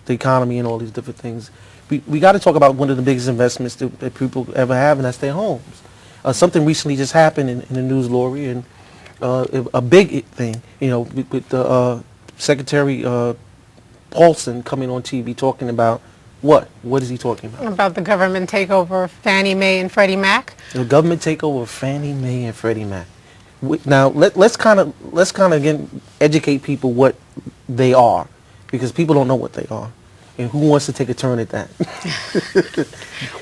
the economy and all these different things, we got to talk about one of the biggest investments that people ever have, and that's their homes. Something recently just happened in the news, Lori, and a big thing, with the Secretary Paulson coming on TV talking about what? What is he talking about? About the government takeover of Fannie Mae and Freddie Mac. The government takeover of Fannie Mae and Freddie Mac. Now let's kind of again educate people what they are, because people don't know what they are. And who wants to take a turn at that?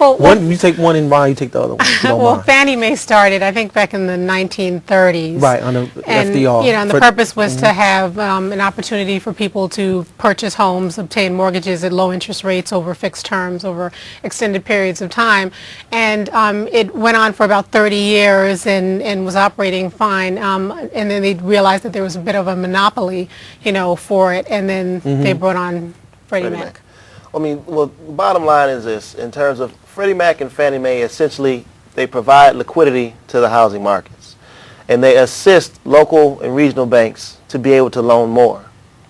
You take one and Ryan, you take the other one. Well, Fannie Mae started, I think, back in the 1930s. Right, under FDR. And the purpose was to have an opportunity for people to purchase homes, obtain mortgages at low interest rates over fixed terms, over extended periods of time. And it went on for about 30 years and was operating fine. And then they realized that there was a bit of a monopoly, for it. And then they brought on Freddie Mac. Bottom line is this. In terms of Freddie Mac and Fannie Mae, essentially, they provide liquidity to the housing markets. And they assist local and regional banks to be able to loan more.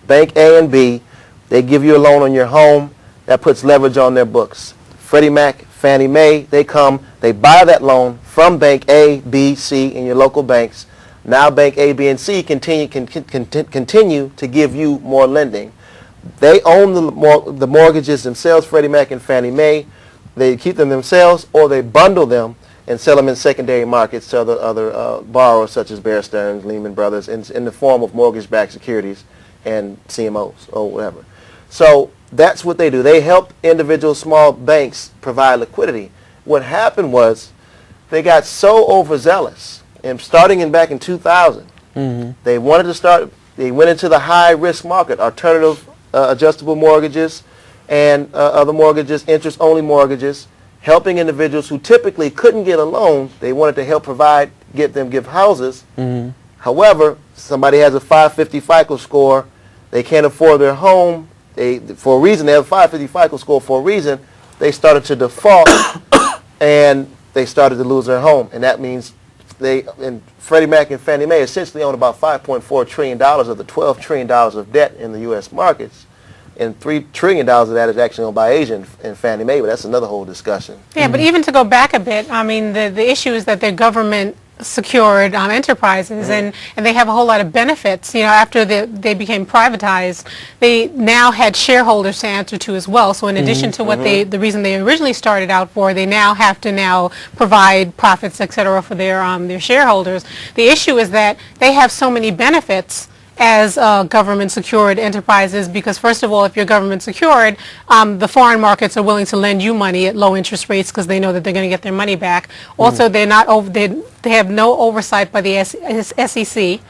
Bank A and B, they give you a loan on your home. That puts leverage on their books. Freddie Mac, Fannie Mae, they buy that loan from Bank A, B, C, and your local banks. Now Bank A, B, and C continue to give you more lending. They own the mortgages themselves, Freddie Mac and Fannie Mae. They keep them themselves, or they bundle them and sell them in secondary markets to other borrowers such as Bear Stearns, Lehman Brothers, in the form of mortgage-backed securities and CMOs or whatever. So that's what they do. They help individual small banks provide liquidity. What happened was they got so overzealous, and starting back in 2000, they wanted to start. They went into the high-risk market, alternative adjustable mortgages and other mortgages, interest-only mortgages, helping individuals who typically couldn't get a loan. They wanted to help give houses. However, somebody has a 550 FICO score, they can't afford their home. For a reason, they have a 550 FICO score for a reason. They started to default and they started to lose their home, and that means Freddie Mac and Fannie Mae essentially own about $5.4 trillion of the $12 trillion of debt in the U.S. markets, and $3 trillion of that is actually owned by Asia and Fannie Mae, but that's another whole discussion. Yeah, but even to go back a bit, the issue is that they're government secured enterprises, and they have a whole lot of benefits. After they became privatized, they now had shareholders to answer to as well. So in addition to what the reason they originally started out for, they now have to provide profits, etc., for their shareholders. The issue is that they have so many benefits as government secured enterprises, because first of all, if you're government secured, the foreign markets are willing to lend you money at low interest rates because they know that they're going to get their money back. Also, they have no oversight by the SEC.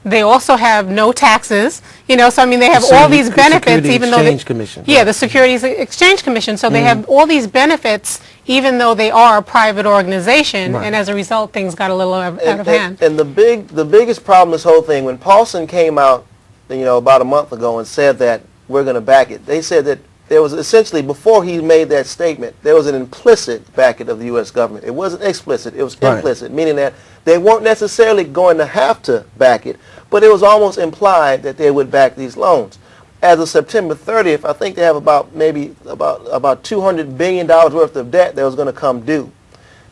They also have no taxes. They have all these benefits, even though the Securities Exchange Commission. So they have all these benefits, even though they are a private organization, and as a result, things got a little out of hand. And the biggest problem in this whole thing, when Paulson came out, about a month ago and said that we're going to back it, they said that there was essentially, before he made that statement, there was an implicit backing of the U.S. government. It wasn't explicit, it was implicit, meaning that they weren't necessarily going to have to back it, but it was almost implied that they would back these loans. As of September 30th, I think they have about $200 billion worth of debt that was going to come due.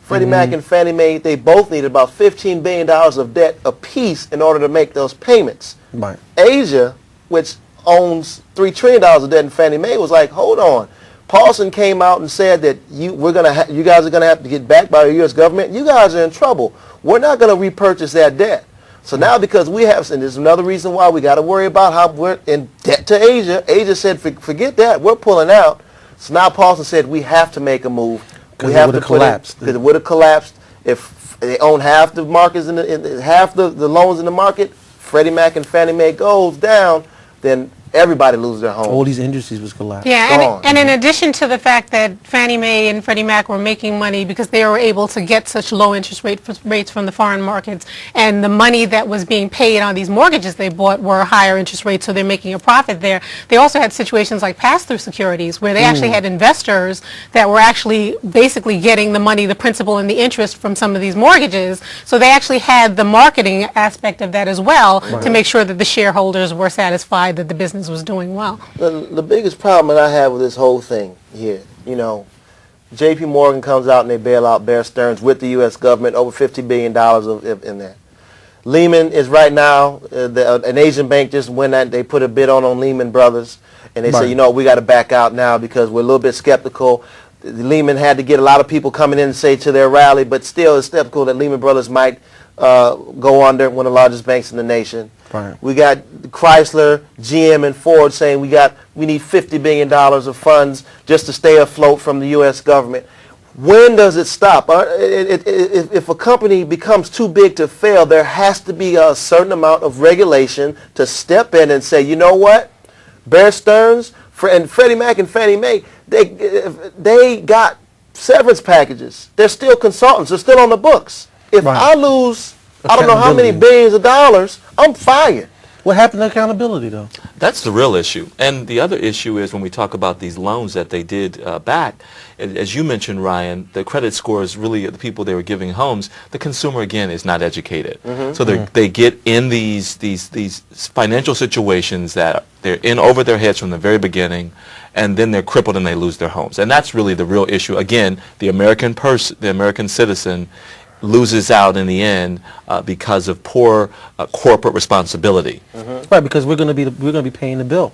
Freddie Mac and Fannie Mae, they both needed about $15 billion of debt apiece in order to make those payments. Asia, which owns $3 trillion of debt in Fannie Mae, was like, hold on. Paulson came out and said that you guys are going to have to get backed by the U.S. government. You guys are in trouble. We're not going to repurchase that debt. So now, because we have, and there's another reason why we got to worry about how we're in debt to Asia. Asia said, forget that, we're pulling out. So now Paulson said we have to make a move. We have to collapse. Because it would have collapsed if they own half the markets half the loans in the market. Freddie Mac and Fannie Mae goes down, then everybody loses their home. All these industries was collapsed. Yeah, and in addition to the fact that Fannie Mae and Freddie Mac were making money because they were able to get such low interest rates from the foreign markets, and the money that was being paid on these mortgages they bought were higher interest rates, so they're making a profit there. They also had situations like pass-through securities where they actually had investors that were actually basically getting the money, the principal and the interest from some of these mortgages. So they actually had the marketing aspect of that as well to make sure that the shareholders were satisfied that the business business was doing well. The biggest problem that I have with this whole thing here, you know, J.P. Morgan comes out and they bail out Bear Stearns with the U.S. government, over $50 billion in there. Lehman is right now, an Asian bank just went out, they put a bid on Lehman Brothers, and they say, you know, we got to back out now because we're a little bit skeptical. Lehman had to get a lot of people coming in and say to their rally, but still it's skeptical that Lehman Brothers might go under, one of the largest banks in the nation. Right. We got Chrysler, GM, and Ford saying we need $50 billion of funds just to stay afloat from the U.S. government. When does it stop? If a company becomes too big to fail, there has to be a certain amount of regulation to step in and say, you know what, Bear Stearns and Freddie Mac and Fannie Mae, they got severance packages. They're still consultants. They're still on the books. If I lose, I don't know how many billions of dollars, I'm fired. What happened to accountability, though? That's the real issue. And the other issue is when we talk about these loans that they did back, as you mentioned, Ryan, the credit scores, really the people they were giving homes, the consumer, again, is not educated. So they get in these financial situations that they're in over their heads from the very beginning, and then they're crippled and they lose their homes. And that's really the real issue. Again, the American citizen loses out in the end because of poor corporate responsibility. Right, because we're going to be paying the bill.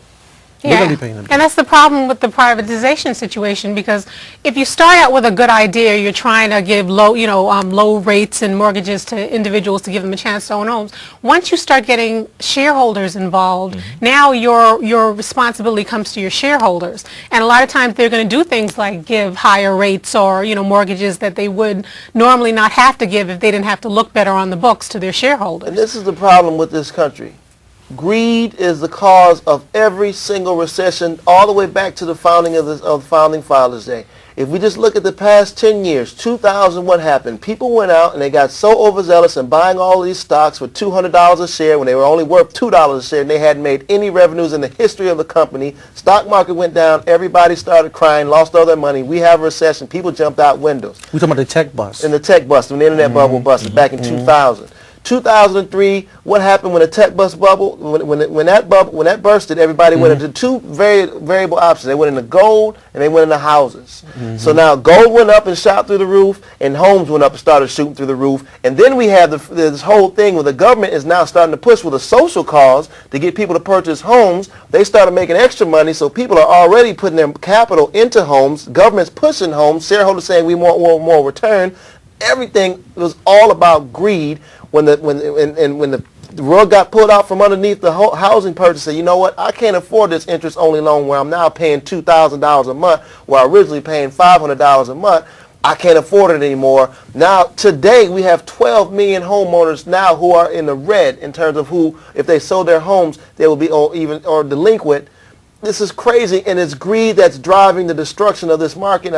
We're going to be paying the bill. And that's the problem with the privatization situation, because if you start out with a good idea, you're trying to give low rates and mortgages to individuals to give them a chance to own homes. Once you start getting shareholders involved, now your responsibility comes to your shareholders. And a lot of times they're going to do things like give higher rates or mortgages that they would normally not have to give if they didn't have to look better on the books to their shareholders. And this is the problem with this country. Greed is the cause of every single recession, all the way back to the founding of the Founding Fathers Day. If we just look at the past 10 years, 2000, what happened? People went out and they got so overzealous in buying all of these stocks for $200 a share when they were only worth $2 a share and they hadn't made any revenues in the history of the company. Stock market went down. Everybody started crying, lost all their money. We have a recession. People jumped out windows. We're talking about the tech bust. In the tech bust, when the internet bubble busted back in 2000. 2003, what happened when the tech bubble, when that bursted, everybody went into two variable options. They went into gold and they went into houses. So now gold went up and shot through the roof, and homes went up and started shooting through the roof. And then we have this whole thing where the government is now starting to push with a social cause to get people to purchase homes. They started making extra money, so people are already putting their capital into homes. Government's pushing homes. Shareholders saying we want more return. Everything was all about greed. When the rug got pulled out from underneath the housing purchase, said, you know what, I can't afford this interest-only loan where I'm now paying $2,000 a month, where I originally paying $500 a month. I can't afford it anymore. Now, today, we have 12 million homeowners now who are in the red in terms of who, if they sold their homes, they will be or delinquent. This is crazy, and it's greed that's driving the destruction of this market.